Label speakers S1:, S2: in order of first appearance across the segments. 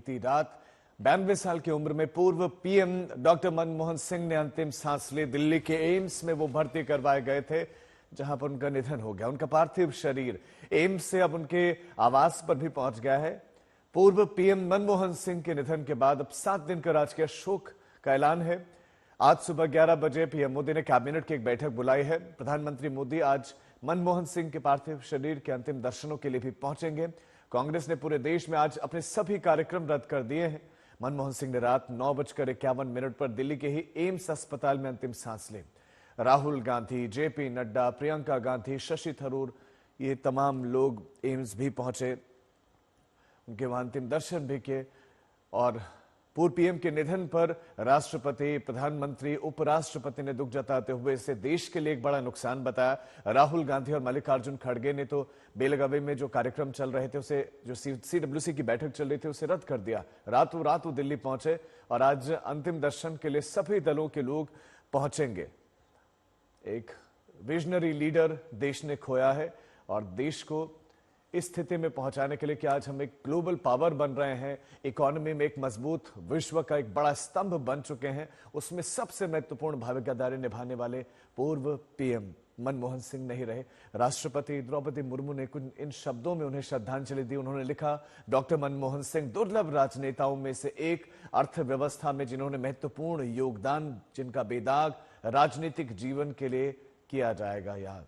S1: बीती रात 92 साल की उम्र में पूर्व पीएम डॉक्टर मनमोहन सिंह ने अंतिम सांस ली। दिल्ली के एम्स में वो भर्ती करवाए गए थे, जहां पर उनका निधन हो गया। उनका पार्थिव शरीर एम्स से अब उनके आवास पर भी पहुंच गया है। पूर्व पीएम मनमोहन सिंह के निधन के बाद अब 7 दिन का राजकीय शोक का ऐलान है। आज सुबह 11 बजे पीएम मोदी ने कैबिनेट की एक बैठक बुलाई है। प्रधानमंत्री मोदी आज मनमोहन सिंह के पार्थिव शरीर के अंतिम दर्शनों के लिए भी पहुंचेंगे। कांग्रेस ने पूरे देश में आज अपने सभी कार्यक्रम रद्द कर दिए हैं। मनमोहन सिंह ने रात 9:51 पर दिल्ली के ही एम्स अस्पताल में अंतिम सांस ली। राहुल गांधी, जेपी नड्डा, प्रियंका गांधी, शशि थरूर, ये तमाम लोग एम्स भी पहुंचे, उनके वहां अंतिम दर्शन भी किए। और पूर्व पीएम के निधन पर राष्ट्रपति, प्रधानमंत्री, उपराष्ट्रपति ने दुख जताते हुए इसे देश के लिए एक बड़ा नुकसान बताया। राहुल गांधी और मल्लिकार्जुन खड़गे ने तो बेलगावी में जो कार्यक्रम चल रहे थे उसे, जो सीडब्ल्यूसी की बैठक चल रही थी, उसे रद्द कर दिया। रातों रात वो दिल्ली पहुंचे और आज अंतिम दर्शन के लिए सभी दलों के लोग पहुंचेंगे। एक विजनरी लीडर देश ने खोया है और देश को इस स्थिति में पहुंचाने के लिए कि आज हम एक ग्लोबल पावर बन रहे हैं, इकोनॉमी में एक मजबूत विश्व का एक बड़ा स्तंभ बन चुके हैं, उसमें सबसे महत्वपूर्ण भागीदारी निभाने वाले पूर्व पीएम मनमोहन सिंह नहीं रहे। राष्ट्रपति द्रौपदी मुर्मू ने कुछ इन शब्दों में उन्हें श्रद्धांजलि दी। उन्होंने लिखा, डॉक्टर मनमोहन सिंह दुर्लभ राजनेताओं में से एक, अर्थव्यवस्था में जिन्होंने महत्वपूर्ण योगदान, जिनका बेदाग राजनीतिक जीवन के लिए किया जाएगा याद।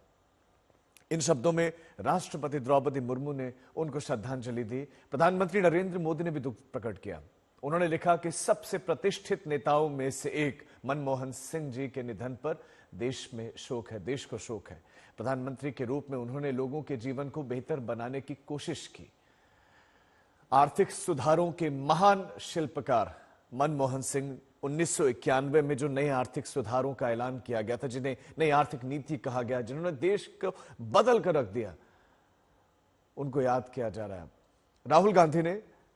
S1: इन शब्दों में राष्ट्रपति द्रौपदी मुर्मू ने उनको श्रद्धांजलि दी। प्रधानमंत्री नरेंद्र मोदी ने भी दुख प्रकट किया। उन्होंने लिखा कि सबसे प्रतिष्ठित नेताओं में से एक मनमोहन सिंह जी के निधन पर देश में शोक है, देश को शोक है। प्रधानमंत्री के रूप में उन्होंने लोगों के जीवन को बेहतर बनाने की कोशिश की। आर्थिक सुधारों के महान शिल्पकार मनमोहन सिंह 1991 में जो नए आर्थिक सुधारों का ऐलान किया गया था, जिन्हें नई आर्थिक नीति कहा गया, जिन्होंने देश को बदल कर रख दिया, उनको याद किया जा रहा है। राहुल गांधी ने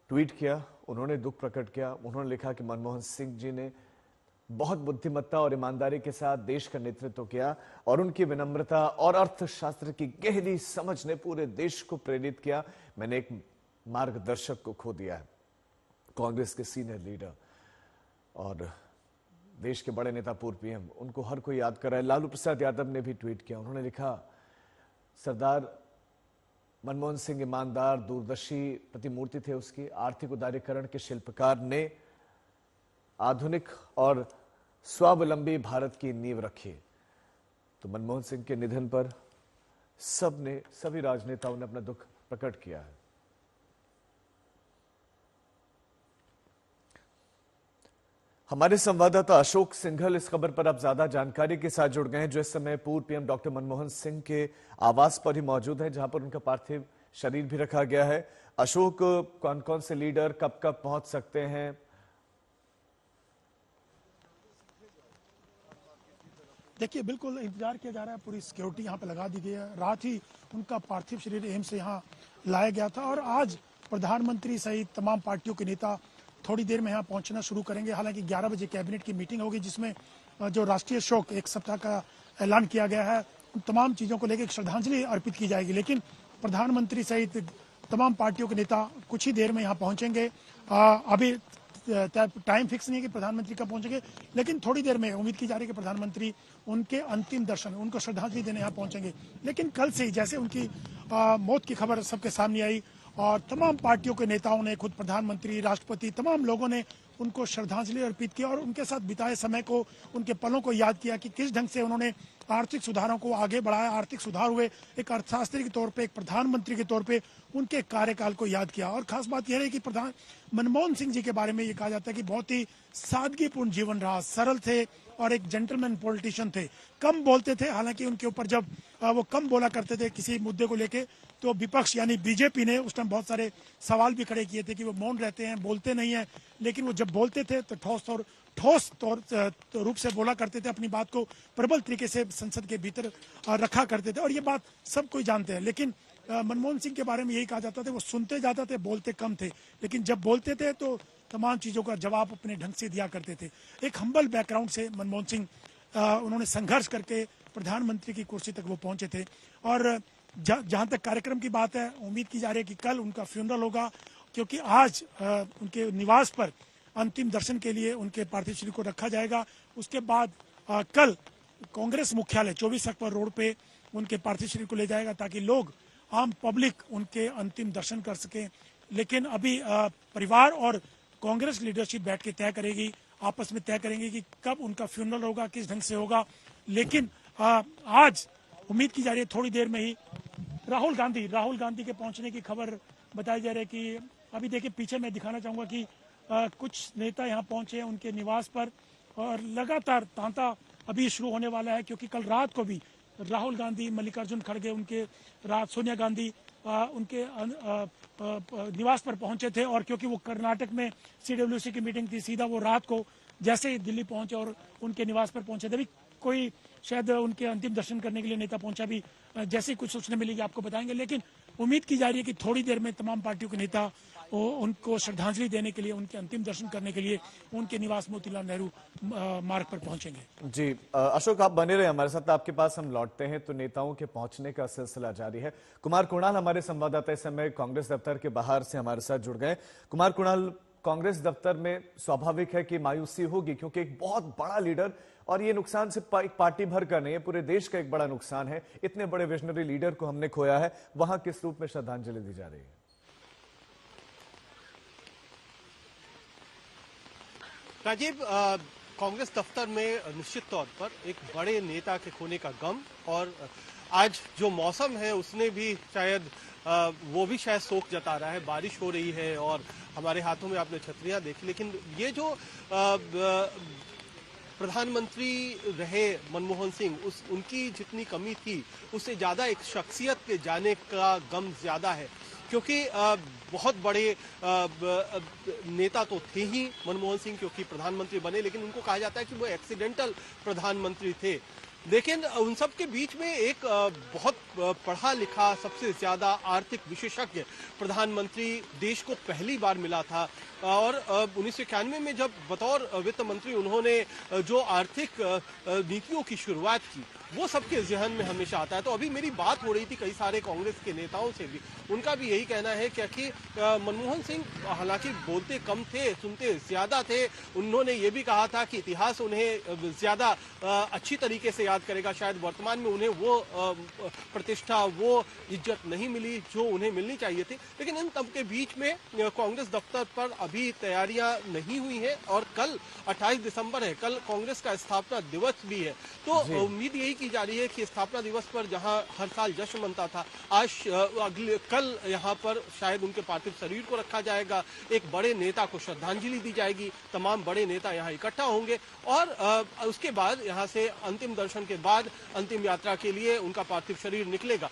S1: ट्वीट किया, उन्होंने दुख प्रकट किया। उन्होंने लिखा कि मनमोहन सिंह जी ने बहुत बुद्धिमत्ता और ईमानदारी के साथ देश का नेतृत्व किया और उनकी विनम्रता और अर्थशास्त्र की गहरी समझ ने पूरे देश को प्रेरित किया। मैंने एक मार्गदर्शक को खो दिया है। कांग्रेस के सीनियर लीडर और देश के बड़े नेता पूर्व पीएम, उनको हर कोई याद कर रहा है। लालू प्रसाद यादव ने भी ट्वीट किया। उन्होंने लिखा, सरदार मनमोहन सिंह ईमानदार, दूरदर्शी प्रतिमूर्ति थे उसकी। आर्थिक उदारीकरण के शिल्पकार ने आधुनिक और स्वावलंबी भारत की नींव रखी। तो मनमोहन सिंह के निधन पर सभी राजनेताओं ने अपना दुख प्रकट किया है। हमारे संवाददाता अशोक सिंघल इस खबर पर अब ज्यादा जानकारी के साथ जुड़ गए हैं, जो इस समय पूर्व पीएम डॉक्टर मनमोहन सिंह के आवास पर ही मौजूद हैं, जहां पर उनका पार्थिव शरीर भी रखा गया है। अशोक, कौन कौन से लीडर कब कब पहुंच सकते हैं?
S2: देखिए, बिल्कुल इंतजार किया जा रहा है। पूरी सिक्योरिटी यहाँ पे लगा दी गई है। रात ही उनका पार्थिव शरीर एम्स से यहाँ लाया गया था और आज प्रधानमंत्री सहित तमाम पार्टियों के नेता थोड़ी देर में यहाँ पहुंचना शुरू करेंगे। हालांकि 11 बजे कैबिनेट की मीटिंग होगी, जिसमें जो राष्ट्रीय शोक 1 सप्ताह का ऐलान किया गया है, उन तमाम चीज़ों को लेकर एक श्रद्धांजलि अर्पित की जाएगी। लेकिन प्रधानमंत्री सहित तमाम पार्टियों के नेता कुछ ही देर में यहाँ पहुंचेंगे। अभी टाइम फिक्स नहीं है कि प्रधानमंत्री कब पहुंचेंगे, लेकिन थोड़ी देर में उम्मीद की जा रही है कि प्रधानमंत्री उनके अंतिम दर्शन, उनको श्रद्धांजलि देने यहाँ पहुंचेंगे। लेकिन कल से ही जैसे उनकी मौत की खबर सबके सामने आई और तमाम पार्टियों के नेताओं ने, खुद प्रधानमंत्री, राष्ट्रपति, तमाम लोगों ने उनको श्रद्धांजलि अर्पित की और उनके साथ बिताए समय को, उनके पलों को याद किया कि किस ढंग से उन्होंने आर्थिक सुधारों को आगे बढ़ाया, आर्थिक सुधार हुए। एक अर्थशास्त्री के तौर पे, एक प्रधानमंत्री के तौर पे उनके कार्यकाल को याद किया। और खास बात यह है कि मनमोहन सिंह जी के बारे में ये कहा जाता है कि बहुत ही सादगीपूर्ण जीवन रहा, सरल थे और एक जेंटलमैन पॉलिटिशियन थे। कम बोलते थे, हालांकि उनके ऊपर जब वो कम बोला करते थे किसी मुद्दे को लेके, तो विपक्ष यानी बीजेपी ने उस टाइम बहुत सारे सवाल भी खड़े किए थे कि वो मौन रहते हैं, बोलते नहीं है। लेकिन वो जब बोलते थे तो ठोस रूप से बोला करते थे, अपनी बात को प्रबल तरीके से संसद के भीतर रखा करते थे और ये बात सब कोई जानते हैं। लेकिन मनमोहन सिंह के बारे में यही कहा जाता था, वो सुनते ज्यादा थे, बोलते कम थे, लेकिन जब बोलते थे तो तमाम चीजों का जवाब अपने ढंग से दिया करते थे। एक हम्बल बैकग्राउंड से मनमोहन सिंह उन्होंने संघर्ष करके प्रधानमंत्री की कुर्सी तक वो पहुंचे थे। और जहां तक कार्यक्रम की बात है, उम्मीद की जा रही है कि कल उनका फ्यूनरल होगा क्योंकि आज उनके निवास पर अंतिम दर्शन के लिए उनके पार्थिव शरीर को रखा जाएगा। उसके बाद कल कांग्रेस मुख्यालय 24 अक्टूबर रोड पे उनके पार्थिव शरीर को ले जाएगा ताकि लोग, आम पब्लिक उनके अंतिम दर्शन कर सकें। लेकिन अभी परिवार और कांग्रेस लीडरशिप बैठ के तय करेगी, आपस में तय करेंगे कि कब उनका फ्यूनरल होगा, किस ढंग से होगा। लेकिन आज उम्मीद की जा रही है थोड़ी देर में ही राहुल गांधी के पहुंचने की खबर बताई जा रही है कि अभी देखिए पीछे मैं दिखाना चाहूंगा कि कुछ नेता यहां पहुंचे हैं उनके निवास पर और लगातार तांता अभी शुरू होने वाला है, क्योंकि कल रात को भी राहुल गांधी, मल्लिकार्जुन खड़गे, उनके रात सोनिया गांधी उनके निवास पर पहुंचे थे। और क्योंकि वो कर्नाटक में सीडब्ल्यूसी की मीटिंग थी, सीधा वो रात को जैसे ही दिल्ली पहुंचे और उनके निवास पर पहुंचे थे। अभी कोई शायद उनके अंतिम दर्शन करने के लिए नेता पहुंचा भी, जैसे कुछ सूचना मिलेगी आपको बताएंगे। लेकिन उम्मीद की जा रही है कि थोड़ी देर में तमाम पार्टियों के नेता उनको श्रद्धांजलि देने के लिए, उनके अंतिम दर्शन करने के लिए उनके निवास मोतीलाल नेहरू मार्ग पर पहुंचेंगे।
S1: जी अशोक, आप बने रहे हमारे साथ, आपके पास हम लौटते हैं। तो नेताओं के पहुंचने का सिलसिला जारी है। कुमार कुणाल हमारे संवाददाता इस समय कांग्रेस दफ्तर के बाहर से हमारे साथ जुड़ गए। कुमार कुणाल, कांग्रेस दफ्तर में स्वाभाविक है कि मायूसी होगी, क्योंकि एक बहुत बड़ा लीडर, और ये नुकसान सिर्फ एक पार्टी भर का नहीं है, पूरे देश का एक बड़ा नुकसान है। इतने बड़े विजनरी लीडर को हमने खोया है। वहां किस रूप में श्रद्धांजलि दी जा रही है?
S3: राजीव, कांग्रेस दफ्तर में निश्चित तौर पर एक बड़े नेता के खोने का गम, और आज जो मौसम है उसने भी शायद वो भी शायद शोक जता रहा है। बारिश हो रही है और हमारे हाथों में आपने छतरियां देखी, लेकिन ये जो प्रधानमंत्री रहे मनमोहन सिंह, उनकी जितनी कमी थी उससे ज्यादा एक शख्सियत के जाने का गम ज्यादा है। क्योंकि बहुत बड़े नेता तो थे ही मनमोहन सिंह, क्योंकि प्रधानमंत्री बने, लेकिन उनको कहा जाता है कि वो एक्सीडेंटल प्रधानमंत्री थे। लेकिन उन सब के बीच में एक बहुत पढ़ा लिखा, सबसे ज्यादा आर्थिक विशेषज्ञ प्रधानमंत्री देश को पहली बार मिला था। और 1991 में जब बतौर वित्त मंत्री उन्होंने जो आर्थिक नीतियों की शुरुआत की, वो सबके जहन में हमेशा आता है। तो अभी मेरी बात हो रही थी कई सारे कांग्रेस के नेताओं से भी, उनका भी यही कहना है कि मनमोहन सिंह हालांकि बोलते कम थे, सुनते ज्यादा थे। उन्होंने ये भी कहा था कि इतिहास उन्हें ज्यादा अच्छी तरीके से याद करेगा। शायद वर्तमान में उन्हें वो प्रतिष्ठा, वो इज्जत नहीं मिली जो उन्हें मिलनी चाहिए थी। लेकिन इन सब के बीच में कांग्रेस दफ्तर पर अभी तैयारियां नहीं हुई है और कल 28 दिसंबर है, कल कांग्रेस का स्थापना दिवस भी है। तो उम्मीद यही की जा रही है कि स्थापना दिवस पर जहां हर साल जश्न मनता था, आज कल यहां पर शायद उनके पार्थिव शरीर को रखा जाएगा, एक बड़े नेता को श्रद्धांजलि दी जाएगी, तमाम बड़े नेता यहां इकट्ठा होंगे और उसके बाद यहां से अंतिम दर्शन के बाद अंतिम यात्रा के लिए उनका पार्थिव शरीर निकलेगा।